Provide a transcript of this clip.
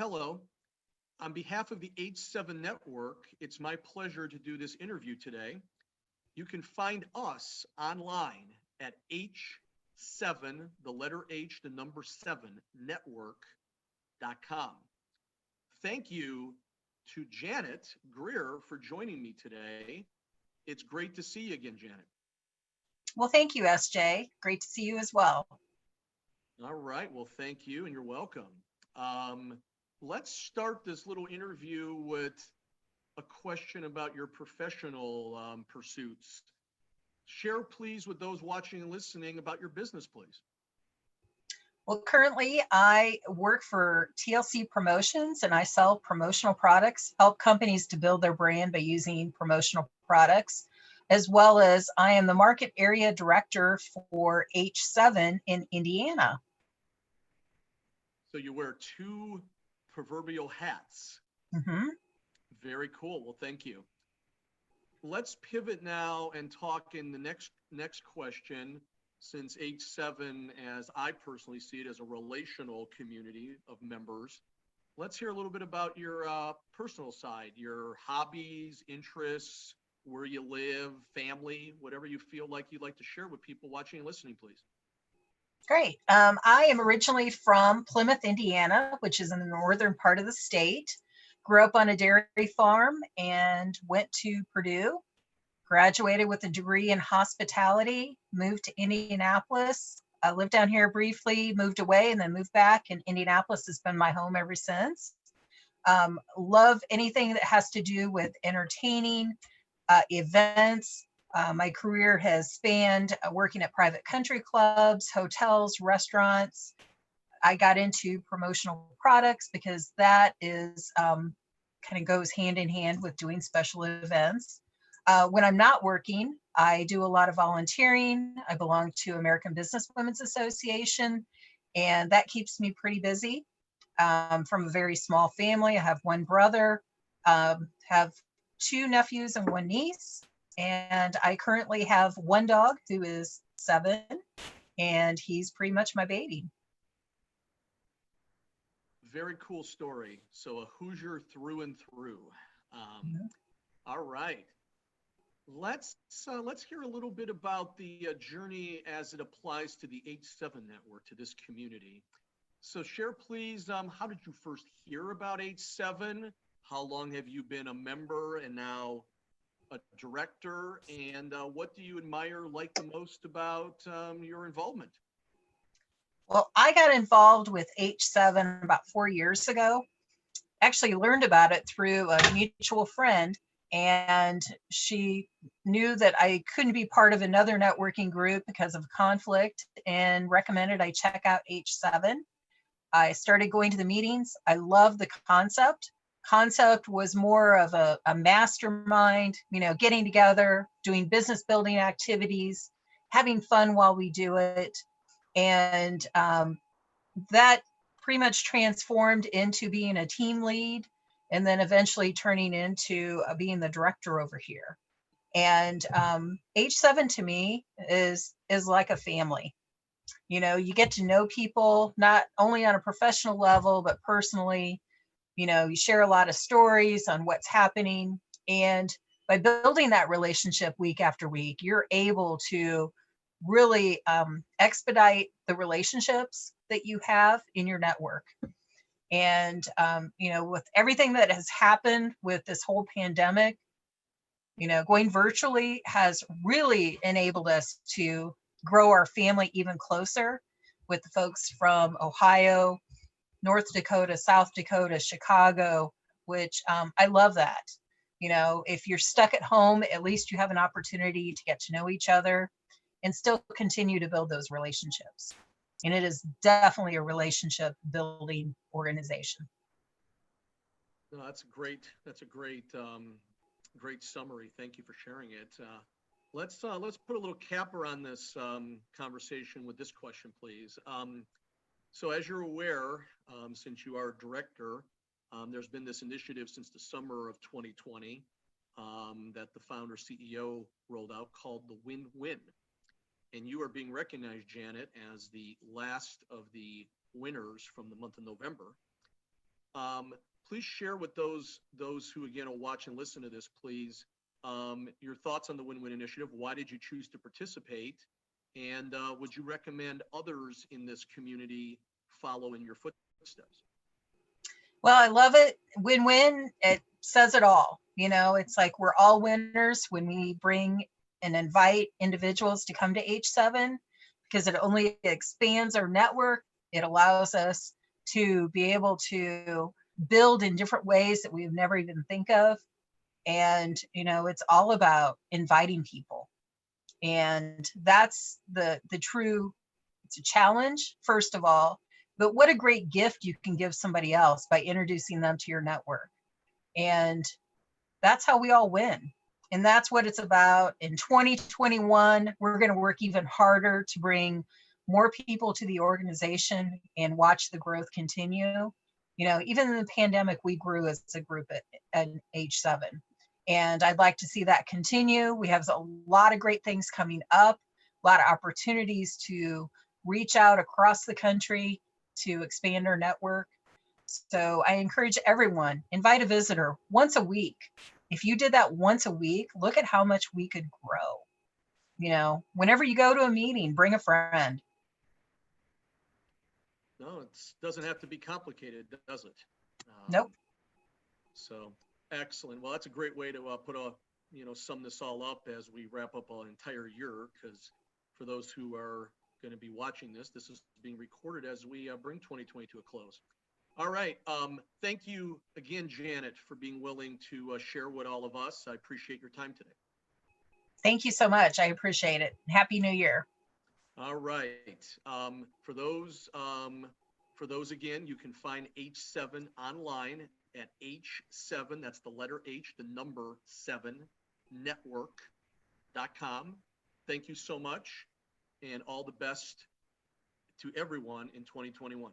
Hello. On behalf of the H7 Network, it's my pleasure to do this interview today. You can find us online at H7, the letter H, the number 7, network.com. Thank you to Janet Greer for joining me today. It's great to see you again, Janet. Well, thank you, SJ. Great to see you as well. All right. Well, thank you, and you're welcome. Um, let's start this little interview with a question about your professional pursuits. Share, please, with those watching and listening about your business, please. Well, currently I work for TLC Promotions and I sell promotional products, help companies to build their brand by using promotional products, as well as I am the market area director for H7 in Indiana. So you wear two proverbial hats. Mm-hmm. Very cool. Well, thank you. Let's pivot now and talk in the next question, since H7, as I personally see it, as a relational community of members. Let's hear a little bit about your personal side, your hobbies, interests, where you live, family, whatever you feel like you'd like to share with people watching and listening, please. Great. I am originally from Plymouth, Indiana, which is in the northern part of the state. Grew up on a dairy farm and went to Purdue. Graduated with a degree in hospitality, moved to Indianapolis. I lived down here briefly, moved away, and then moved back. And Indianapolis has been my home ever since. Love anything that has to do with entertaining, events. My career has spanned working at private country clubs, hotels, restaurants. I got into promotional products because that is kind of goes hand in hand with doing special events. When I'm not working, I do a lot of volunteering. I belong to American Business Women's Association, and that keeps me pretty busy. From a very small family, I have one brother, have two nephews and one niece, and I currently have one dog who is 7, and he's pretty much my baby. Very cool story. So a Hoosier through and through. Um, Mhm. all right. Let's hear a little bit about the journey as it applies to the H7 network, to this community. So share, please, how did you first hear about H7? How long have you been a member and now a director? And what do you admire, like the most about your involvement? Well, I got involved with H7 about 4 years ago. Actually learned about it through a mutual friend, and she knew that I couldn't be part of another networking group because of conflict and recommended I check out H7. I started going to the meetings. I love the concept. Concept was more of a mastermind, getting together, doing business building activities, having fun while we do it. And that pretty much transformed into being a team lead and then eventually turning into being the director over here. And H7 to me is like a family. You get to know people not only on a professional level, but personally. You share a lot of stories on what's happening. And by building that relationship week after week, you're able to really expedite the relationships that you have in your network. And, with everything that has happened with this whole pandemic, going virtually has really enabled us to grow our family even closer with the folks from Ohio, North Dakota, South Dakota, Chicago, which I love that. If you're stuck at home, at least you have an opportunity to get to know each other and still continue to build those relationships. And it is definitely a relationship building organization. No, that's great. That's a great summary. Thank you for sharing it. Let's put a little capper on this conversation with this question, please. So as you're aware, since you are director, there's been this initiative since the summer of 2020 that the founder CEO rolled out called the WinWin. And you are being recognized, Janet, as the last of the winners from the month of November. Please share with those who again will watch and listen to this, please, your thoughts on the WinWin initiative. Why did you choose to participate? And would you recommend others in this community follow in your footsteps? Well, I love it. Win-win. It says it all. You know, it's like we're all winners when we bring and invite individuals to come to H7 because it only expands our network. It allows us to be able to build in different ways that we've never even think of. And, you know, it's all about inviting people. And that's the true, it's a challenge, first of all, but what a great gift you can give somebody else by introducing them to your network. And that's how we all win. And that's what it's about. In 2021, we're going to work even harder to bring more people to the organization and watch the growth continue. You know, even in the pandemic, we grew as a group at H7. And I'd like to see that continue. We have a lot of great things coming up, a lot of opportunities to reach out across the country to expand our network. So I encourage everyone, invite a visitor once a week. If you did that once a week, look at how much we could grow. You know, whenever you go to a meeting, bring a friend. No, it doesn't have to be complicated, does it? Nope. So excellent. Well, that's a great way to sum this all up as we wrap up an entire year, because for those who are going to be watching this, this is being recorded as we bring 2020 to a close. All right. Thank you again, Janet, for being willing to share with all of us. I appreciate your time today. Thank you so much. I appreciate it. Happy New Year. All right. For those again, you can find H7 online at H7. That's the letter H, the number 7 network.com. Thank you so much, and all the best to everyone in 2021.